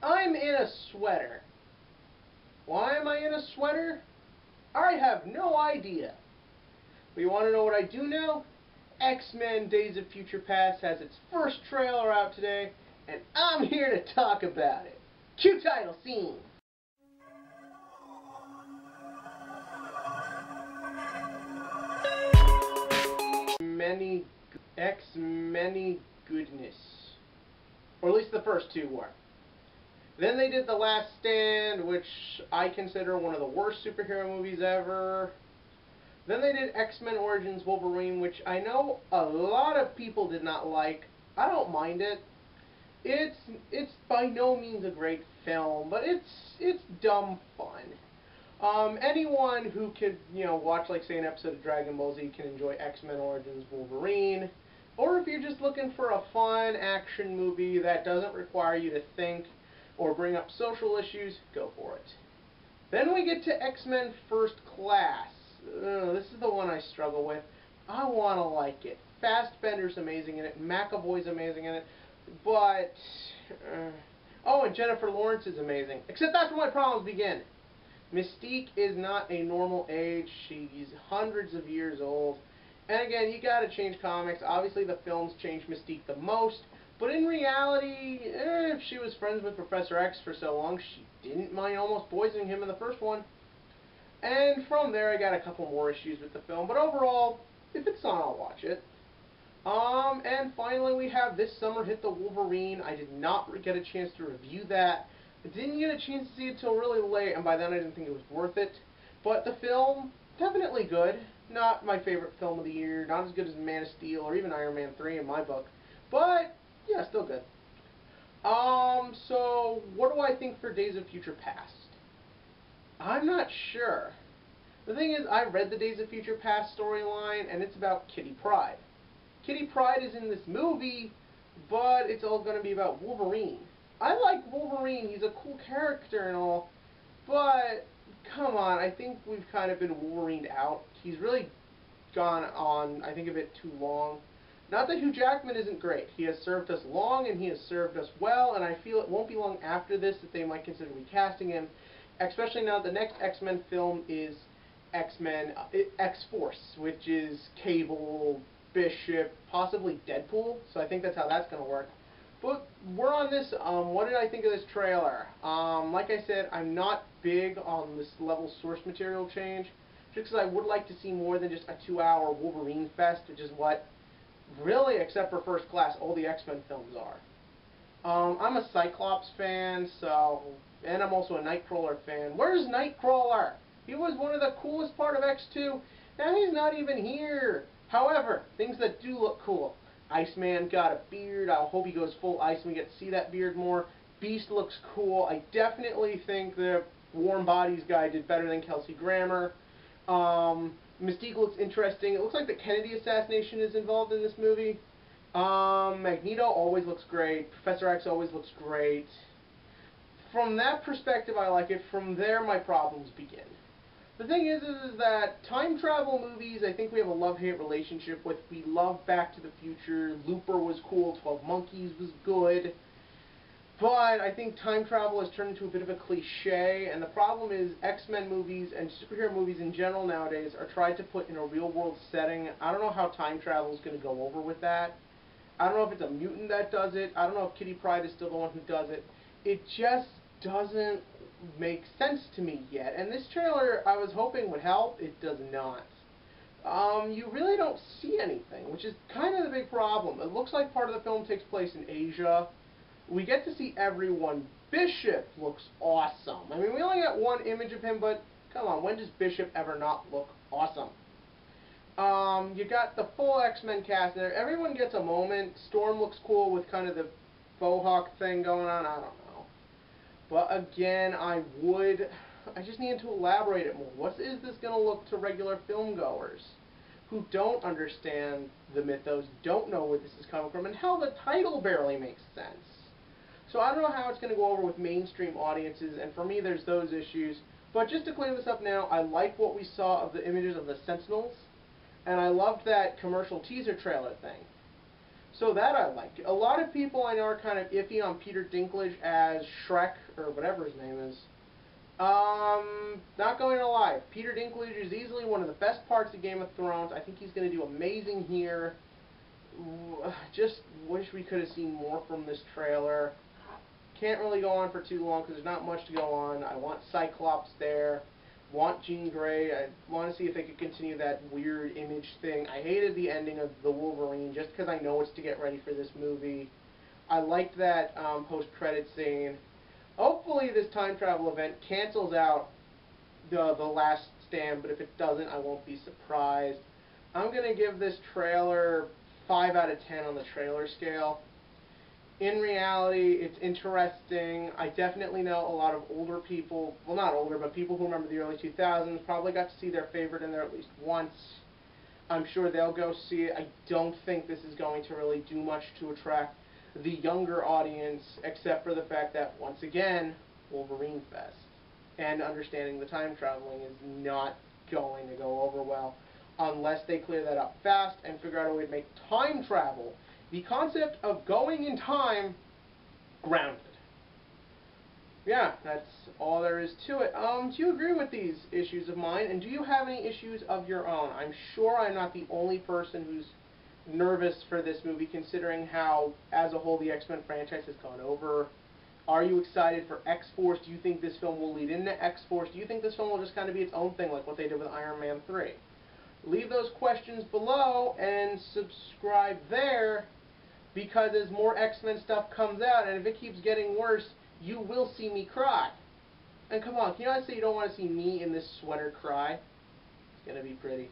I'm in a sweater. Why am I in a sweater? I have no idea. But you want to know what I do know? X-Men Days of Future Past has its first trailer out today, and I'm here to talk about it. Cue title scene. Many goodness. Or at least the first two were. Then they did The Last Stand, which I consider one of the worst superhero movies ever. Then they did X-Men Origins Wolverine, which I know a lot of people did not like. I don't mind it. It's by no means a great film, but it's dumb fun. Anyone who could, watch, like, say, an episode of Dragon Ball Z can enjoy X-Men Origins Wolverine. Or if you're just looking for a fun action movie that doesn't require you to think or bring up social issues, go for it. Then we get to X-Men First Class. This is the one I struggle with. I want to like it. Fassbender's amazing in it. McAvoy's amazing in it. But, oh, and Jennifer Lawrence is amazing. Except that's where my problems begin. Mystique is not a normal age. She's hundreds of years old. And again, you gotta change comics. Obviously, the films change Mystique the most. But in reality, if she was friends with Professor X for so long, she didn't mind almost poisoning him in the first one. And from there, I got a couple more issues with the film. But overall, if it's on, I'll watch it. And finally, we have This Summer Hit the Wolverine. I did not get a chance to review that. I didn't get a chance to see it till really late, and by then I didn't think it was worth it. But the film, definitely good. Not my favorite film of the year. Not as good as Man of Steel or even Iron Man 3 in my book. But, yeah, still good. So, what do I think for Days of Future Past? I'm not sure. The thing is, I read the Days of Future Past storyline, and it's about Kitty Pryde. Kitty Pryde is in this movie, but it's all going to be about Wolverine. I like Wolverine. He's a cool character and all, but come on, I think we've kind of been Wolverined out. He's really gone on, I think, a bit too long. Not that Hugh Jackman isn't great. He has served us long, and he has served us well, and I feel it won't be long after this that they might consider recasting him, especially now the next X-Men film is X-Men X-Force, which is Cable, Bishop, possibly Deadpool, so I think that's how that's going to work. But we're on this, what did I think of this trailer? Like I said, I'm not big on this level source material change, just because I would like to see more than just a 2-hour Wolverine fest, which is what, really, except for First Class, all the X-Men films are. I'm a Cyclops fan, and I'm also a Nightcrawler fan. Where's Nightcrawler? He was one of the coolest part of X2. Now he's not even here. However, things that do look cool. Iceman got a beard. I hope he goes full ice and we get to see that beard more. Beast looks cool. I definitely think the Warm Bodies guy did better than Kelsey Grammer. Mystique looks interesting. It looks like the Kennedy assassination is involved in this movie. Magneto always looks great. Professor X always looks great. From that perspective, I like it. From there, my problems begin. The thing is that time travel movies, I think we have a love-hate relationship with. We love Back to the Future. Looper was cool. 12 Monkeys was good. But I think time travel has turned into a bit of a cliche, and the problem is X-Men movies and superhero movies in general nowadays are tried to put in a real-world setting. I don't know how time travel is going to go over with that. I don't know if it's a mutant that does it. I don't know if Kitty Pryde is still the one who does it. It just doesn't make sense to me yet. And this trailer, I was hoping would help. It does not. You really don't see anything, which is kind of the big problem. It looks like part of the film takes place in Asia. We get to see everyone. Bishop looks awesome. I mean, we only got one image of him, but come on, when does Bishop ever not look awesome? You got the full X-Men cast there. Everyone gets a moment. Storm looks cool with kind of the faux hawk thing going on. I don't know. But again, I just need to elaborate it more. What is this going to look to regular film goers who don't understand the mythos, don't know where this is coming from, and hell, the title barely makes sense. So I don't know how it's going to go over with mainstream audiences, and for me, there's those issues. But just to clear this up now, I like what we saw of the images of the Sentinels, and I loved that commercial teaser trailer thing. So that I liked. A lot of people I know are kind of iffy on Peter Dinklage as Shrek, or whatever his name is. Not going to lie, Peter Dinklage is easily one of the best parts of Game of Thrones. I think he's going to do amazing here. Just wish we could have seen more from this trailer. Can't really go on for too long because there's not much to go on. I want Cyclops there. Want Jean Grey. I want to see if they could continue that weird image thing. I hated the ending of the Wolverine just because I know it's to get ready for this movie. I liked that post-credit scene. Hopefully this time travel event cancels out the last stand, but if it doesn't, I won't be surprised. I'm going to give this trailer 5 out of 10 on the trailer scale. In reality, it's interesting. I definitely know a lot of older people, well not older, but people who remember the early 2000s probably got to see their favorite in there at least once. I'm sure they'll go see it. I don't think this is going to really do much to attract the younger audience, except for the fact that, once again, Wolverine Fest. And understanding the time traveling is not going to go over well unless they clear that up fast and figure out a way to make time travel, the concept of going in time, grounded. Yeah, that's all there is to it. Do you agree with these issues of mine, and do you have any issues of your own? I'm sure I'm not the only person who's nervous for this movie, considering how, as a whole, the X-Men franchise has gone over. Are you excited for X-Force? Do you think this film will lead into X-Force? Do you think this film will just kind of be its own thing, like what they did with Iron Man 3? Leave those questions below and subscribe there, because as more X-Men stuff comes out, and if it keeps getting worse, you will see me cry. And come on, can you not say you don't want to see me in this sweater cry? It's going to be pretty.